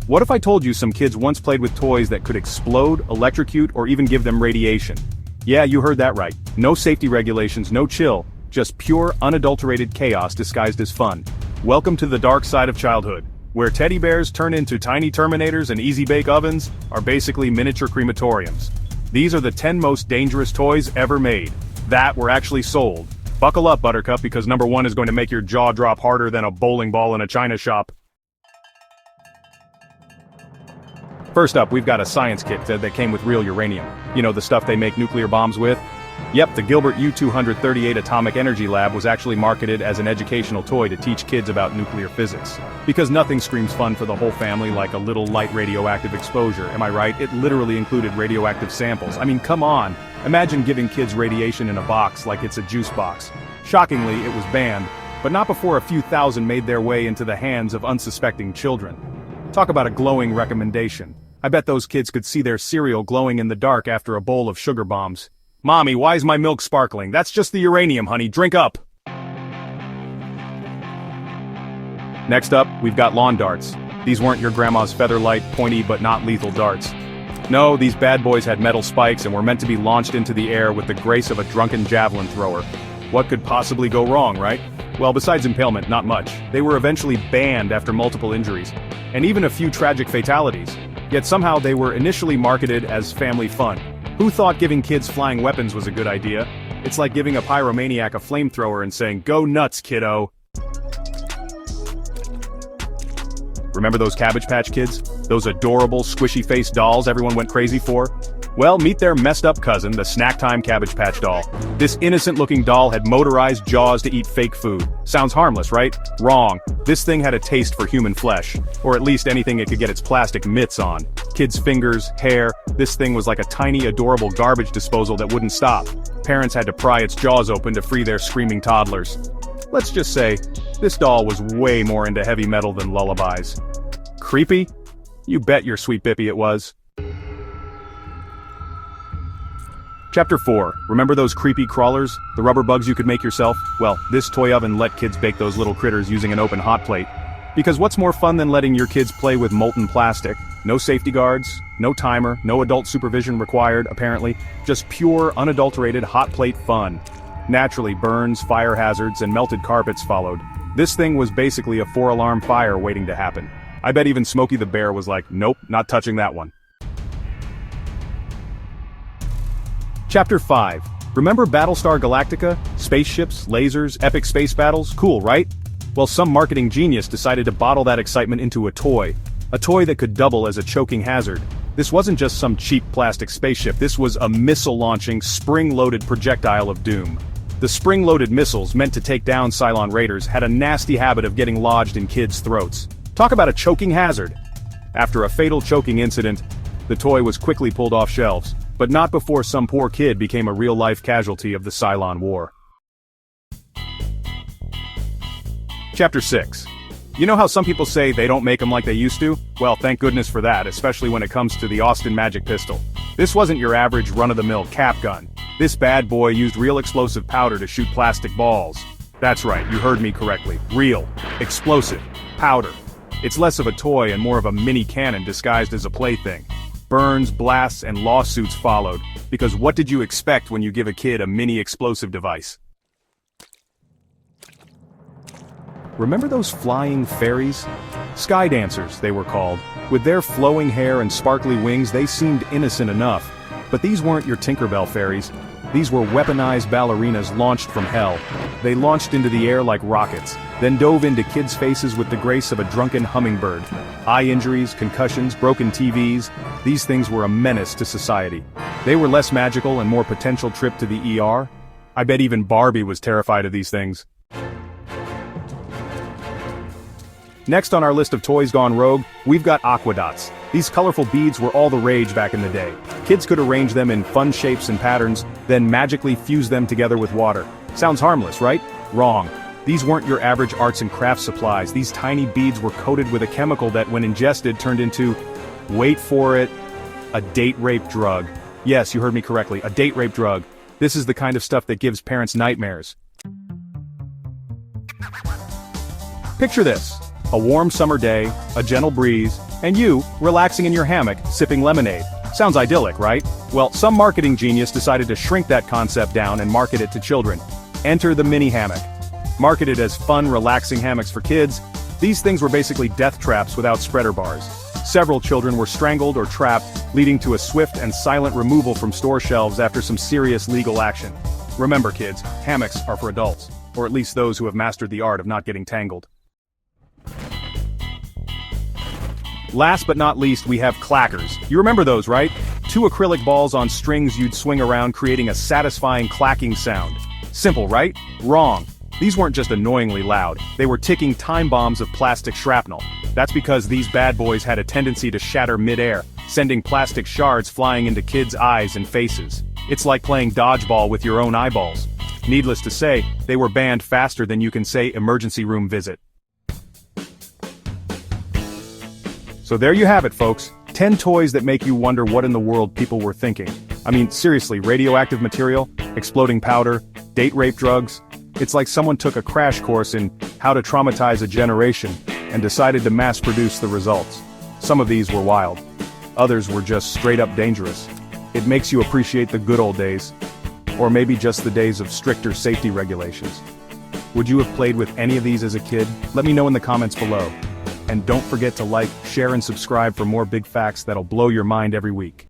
What if I told you some kids once played with toys that could explode, electrocute, or even give them radiation? Yeah, you heard that right. No safety regulations, no chill, just pure, unadulterated chaos disguised as fun. Welcome to the dark side of childhood, where teddy bears turn into tiny Terminators and easy-bake ovens are basically miniature crematoriums. These are the 10 most dangerous toys ever made. That were actually sold. Buckle up, Buttercup, because number 1 is going to make your jaw drop harder than a bowling ball in a china shop. First up, we've got a science kit that came with real uranium. You know, the stuff they make nuclear bombs with? Yep, the Gilbert U-238 Atomic Energy Lab was actually marketed as an educational toy to teach kids about nuclear physics. Because nothing screams fun for the whole family like a little light radioactive exposure, am I right? It literally included radioactive samples. I mean, come on. Imagine giving kids radiation in a box like it's a juice box. Shockingly, it was banned, but not before a few thousand made their way into the hands of unsuspecting children. Talk about a glowing recommendation. I bet those kids could see their cereal glowing in the dark after a bowl of sugar bombs. Mommy, why is my milk sparkling? That's just the uranium, honey. Drink up! Next up, we've got lawn darts. These weren't your grandma's featherlight, pointy but not lethal darts. No, these bad boys had metal spikes and were meant to be launched into the air with the grace of a drunken javelin thrower. What could possibly go wrong, right? Well, besides impalement, not much. They were eventually banned after multiple injuries, and even a few tragic fatalities. Yet somehow they were initially marketed as family fun. Who thought giving kids flying weapons was a good idea? It's like giving a pyromaniac a flamethrower and saying, "Go nuts, kiddo." Remember those Cabbage Patch Kids? Those adorable, squishy-faced dolls everyone went crazy for? Well, meet their messed-up cousin, the Snack Time Cabbage Patch doll. This innocent-looking doll had motorized jaws to eat fake food. Sounds harmless, right? Wrong. This thing had a taste for human flesh. Or at least anything it could get its plastic mitts on. Kids' fingers, hair, this thing was like a tiny, adorable garbage disposal that wouldn't stop. Parents had to pry its jaws open to free their screaming toddlers. Let's just say, this doll was way more into heavy metal than lullabies. Creepy? You bet your sweet bippy it was. Chapter 4. Remember those creepy crawlers? The rubber bugs you could make yourself? Well, this toy oven let kids bake those little critters using an open hot plate. Because what's more fun than letting your kids play with molten plastic? No safety guards, no timer, no adult supervision required, apparently. Just pure, unadulterated hot plate fun. Naturally, burns, fire hazards, and melted carpets followed. This thing was basically a 4-alarm fire waiting to happen. I bet even Smokey the Bear was like, nope, not touching that one. Chapter 5. Remember Battlestar Galactica? Spaceships, lasers, epic space battles? Cool, right? Well, some marketing genius decided to bottle that excitement into a toy. A toy that could double as a choking hazard. This wasn't just some cheap plastic spaceship, this was a missile-launching, spring-loaded projectile of doom. The spring-loaded missiles, meant to take down Cylon Raiders, had a nasty habit of getting lodged in kids' throats. Talk about a choking hazard! After a fatal choking incident, the toy was quickly pulled off shelves. But not before some poor kid became a real-life casualty of the Cylon War. Chapter 6. You know how some people say they don't make them like they used to? Well, thank goodness for that, especially when it comes to the Austin Magic Pistol. This wasn't your average run-of-the-mill cap gun. This bad boy used real explosive powder to shoot plastic balls. That's right, you heard me correctly. Real. Explosive. Powder. It's less of a toy and more of a mini cannon disguised as a plaything. Burns, blasts, and lawsuits followed, because what did you expect when you give a kid a mini explosive device? Remember those flying fairies? Sky dancers, they were called. With their flowing hair and sparkly wings, they seemed innocent enough. But these weren't your Tinkerbell fairies. These were weaponized ballerinas launched from hell. They launched into the air like rockets, then dove into kids' faces with the grace of a drunken hummingbird. Eye injuries, concussions, broken TVs, these things were a menace to society. They were less magical and more potential trip to the ER. I bet even Barbie was terrified of these things. Next on our list of toys gone rogue, we've got aquadots. These colorful beads were all the rage back in the day. Kids could arrange them in fun shapes and patterns, then magically fuse them together with water. Sounds harmless, right? Wrong. These weren't your average arts and crafts supplies. These tiny beads were coated with a chemical that, when ingested, turned into, wait for it, a date rape drug. Yes, you heard me correctly, a date rape drug. This is the kind of stuff that gives parents nightmares. Picture this. A warm summer day, a gentle breeze, and you, relaxing in your hammock, sipping lemonade. Sounds idyllic, right? Well, some marketing genius decided to shrink that concept down and market it to children. Enter the mini hammock. Marketed as fun, relaxing hammocks for kids, these things were basically death traps without spreader bars. Several children were strangled or trapped, leading to a swift and silent removal from store shelves after some serious legal action. Remember kids, hammocks are for adults, or at least those who have mastered the art of not getting tangled. Last but not least, we have clackers. You remember those, right? Two acrylic balls on strings you'd swing around, creating a satisfying clacking sound. Simple, right? Wrong. These weren't just annoyingly loud, they were ticking time bombs of plastic shrapnel. That's because these bad boys had a tendency to shatter mid-air, sending plastic shards flying into kids' eyes and faces. It's like playing dodgeball with your own eyeballs. Needless to say, they were banned faster than you can say emergency room visit. So there you have it, folks. 10 toys that make you wonder what in the world people were thinking. I mean, seriously, radioactive material, exploding powder, date rape drugs. It's like someone took a crash course in how to traumatize a generation and decided to mass-produce the results. Some of these were wild. Others were just straight-up dangerous. It makes you appreciate the good old days. Or maybe just the days of stricter safety regulations. Would you have played with any of these as a kid? Let me know in the comments below. And don't forget to like, share and subscribe for more big facts that'll blow your mind every week.